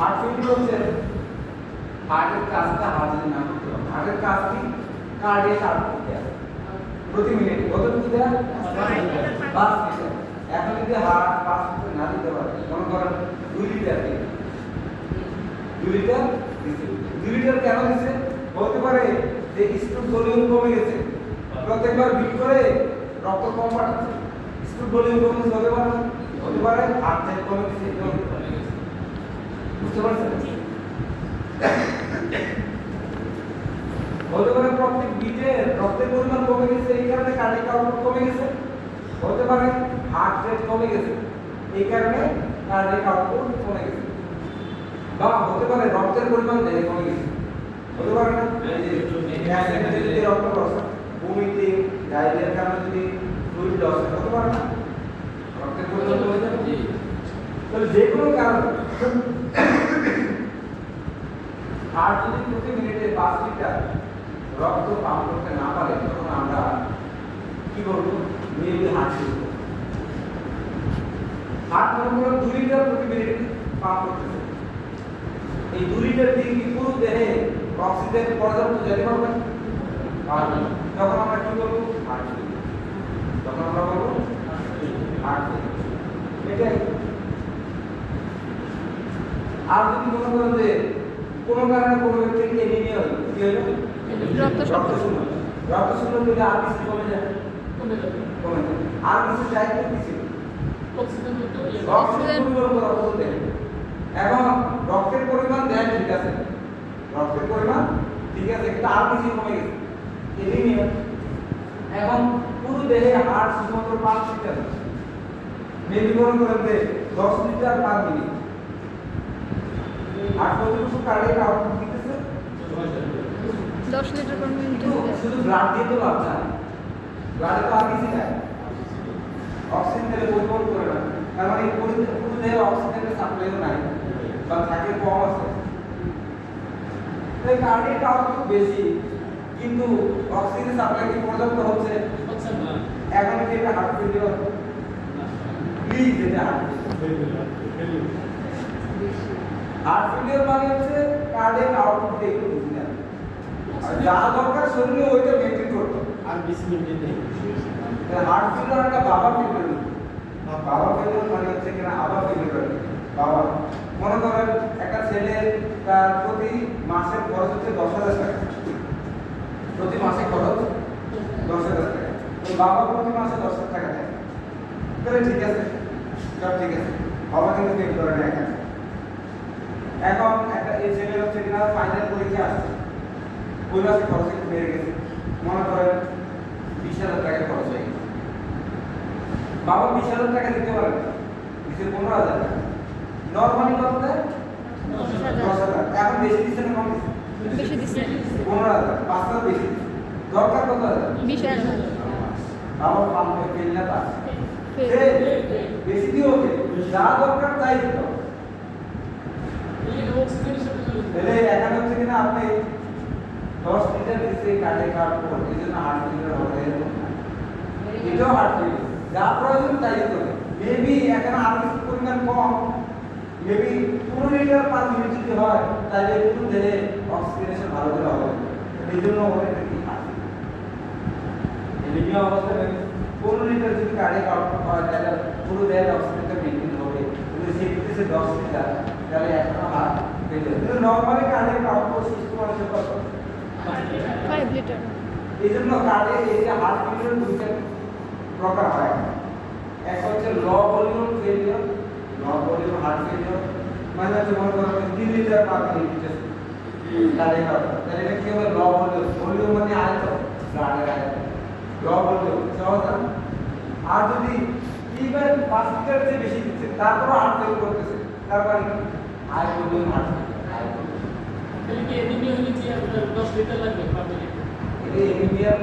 Heart failure হচ্ছে হার্টের কাজটা হার্টের না করতে হবে। হার্টের কাজ কি? কার্ডিয়াক আউটপুট দেয়া প্রতি মিনিটে কতটুকু দেয়া? 5 লিটার। এখন যদি হার্ট 5 লিটার না দিতে পারে, মনে করেন 2 লিটার দিন, 2 লিটার দিছে। 2 লিটার কেন দিছে? হতে পারে যে স্ট্রোক ভলিউম কমে গেছে, প্রত্যেকবার বিট করে রক্ত কম পাঠাচ্ছে, স্ট্রোক ভলিউম কমে হতে পারে, হতে পারে হার্ট রেট কমে গেছে, বুঝতে পারছেন? হতে পারে প্রত্যেক বিটে রক্তের পরিমাণ কমে গেছে, এই কারণে কার্ডিয়াক আউটপুট কমে গেছে। হতে পারে হার্ট রেট কমে গেছে, এই কারণে কার্ডিয়াক আউটপুট কমে গেছে। বা হতে পারে রক্তের পরিমাণ দেহে কমে গেছে, হতে পারে না? এই যে যদি রক্ত লস, বমিতে, ডায়রিয়ার কারণে যদি ফ্লুইড লস হতে পারে না, রক্তের পরিমাণ কমে যাবে। তাহলে যে কোনো কারণে হার্ট যদি প্রতি মিনিটে 5 লিটার রক্ত পাম্প করতে না পারে, তখন আমরা কি করবো? মেবি হার্ট ফেল করবো। হার্ট মনে করো 2 লিটার প্রতি মিনিটে পাম্প করতেছে, এই 2 লিটার দিয়ে কি পুরো দেহে অক্সিজেন পর্যাপ্ত যেতে পারবে? পারবে না। তখন আমরা কি করবো? Heart fail. তখন আমরা বলবো হার্ট ফেল। এটাই। আর যদি মনে করেন যে কোনো কারণে কোনো ব্যক্তির এনিমিয়া হলো, কি হলো? রক্ত শূন্য হলে আর কিছু কমে যায়, কমে যাবে। আর কিছু চাই তো কিছু অক্সিজেন পরিমাণ করা বলতে। এখন রক্তের পরিমাণ দেয় ঠিক আছে, রক্তের পরিমাণ ঠিক আছে, কিন্তু আর কিছু কমে গেছে, এনিমিয়া। এখন পুরো দেহে হার্ট শুধুমাত্র 5 লিটার, মেবি মনে করেন যে 10 লিটার পার মিনিট। আর কতটুকু কার্ডিয়াক আউটপুট দিতেছে? 10 লিটার পার মিনিট। শুধু ব্লাড দিয়ে তো লাভ নাই, ব্লাডে তো আর কিছু নাই, অক্সিজেন দিলে পরিবর্তন করে না, তার মানে পুরো দেহে অক্সিজেনের সাপ্লাইও নাই বা থাকে কম আছে। তাই কার্ডিয়াক আউটপুট বেশি, কিন্তু অক্সিজেন সাপ্লাই কি পর্যাপ্ত হচ্ছে না। এখন কি এটা হার্ট ফেলিওর? প্লিজ, এটা হার্ট ফেলিওর। হার্ট ফেলিওর মানে হচ্ছে কার্ডিয়াক আউটপুট একটু বেশি না, আর যা দরকার শরীরে ওইটা মেইনটেইন করতে আর বেশি মেইনটেইন নেই। হার্ট ফেলিওর একটা বাবা ফেলিওর, বাবা ফেলিওর মানে হচ্ছে কিনা আবা ফেলিওর। বাবা মনে করেন একটা ছেলে, তার প্রতি মাসের খরচ হচ্ছে 10,000 টাকা, প্রতি মাসে খরচ 10,000 টাকা, তো বাবা প্রতি মাসে 10,000 টাকা দেয়, তাহলে ঠিক আছে, সব ঠিক আছে, বাবা কিন্তু ফেল করে না। এখন একটা এই ছেলে হচ্ছে কিনা ফাইনাল পরীক্ষা আসছে, ওই মাসে খরচ একটু বেড়ে গেছে, মনে করেন 20,000 টাকা খরচ হয়ে গেছে। বাবা 20,000 টাকা দিতে পারে না, দিচ্ছে 15,000 টাকা। নরমালি কত দেয়? 10,000। এখন বেশি দিচ্ছে না কম দিচ্ছে? বেশি দিচ্ছে। 15,000, 5,000 বেশি দিচ্ছে। দরকার কত আছে? 20,000। বাবা পাম্পে ফেল না পাস, বেশি দিও ফেল, যা দরকার তাই দিতে হবে। তাহলে এখানে হচ্ছে কিনা আপনি 10 লিটার দিচ্ছে কার্ডিয়াক আউটপুট, এই জন্য হার্ট ফেলিওর হবে, এটাও হার্ট ফেলিওর। যা প্রয়োজন তাই দিতে হবে। মেবি এখানে আর কিছু পরিমাণ কম, মেবি 15 লিটার পার মিনিট যদি হয়, তাহলে পুরো দেহে অক্সিজেনেশন ভালো করে হবে, এই জন্য হবে এটা কি হার্ট ফেলিওর। এনিমিয়া অবস্থায় 15 লিটার যদি কার্ডিয়াক আউটপুট হয়, তাহলে পুরো দেহের অক্সিজেনটা মেইনটেইন হবে। যদি সেক্ষেত্রে 10 লিটার, তাহলে এখনো heart failure. Normally cardiac output সুস্থ মানুষের কত? 5 লিটার। এই জন্য কার্ডিয়াক এই যে হার্ট ফেলিওর দুইটা প্রকার হয়, এক হচ্ছে ল ভলিউম ফেলিওর, ল ভলিউম হার্ট ফেলিওর, মানে হচ্ছে মনে করেন 3 litre per minute cardiac output, তাহলে এটা কি হবে? ল ভলিউম। ভলিউম মানে আয়তন, ব্লাডের আয়তন, ল ভলিউম সহজ না? আর যদি ইভেন 5 লিটার চেয়ে বেশি দিচ্ছে, তারপরও হার্ট ফেল করতেছে, তার মানে হাই ভলিউম হার্ট ফেলিওর। তাহলে কি এনিমিয়া হলে কি 10 লিটার লাগবে পার মিনিট? এই এনিমিয়ার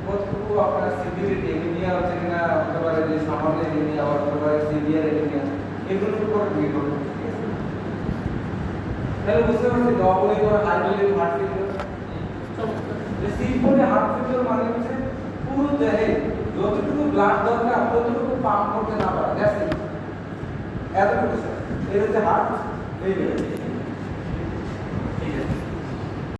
কতটুকু আপনার সিভিরিটি, এনিমিয়া হচ্ছে কিনা হতে পারে যে সামান্য এনিমিয়া, হতে পারে সিভিয়ার এনিমিয়া, এগুলোর উপর ডিপেন্ড করবে। তাহলে বুঝতে পারছি low volume high volume heart failure. যে সিম্পলি হার্ট ফেলিওর মানে হচ্ছে পুরো দেহে যতটুকু ব্লাড দরকার ততটুকু পাম্প করতে না পারা, দ্যাটস ইট, এতটুকু স্যার। এটা হচ্ছে হার্ট ফেলিওর।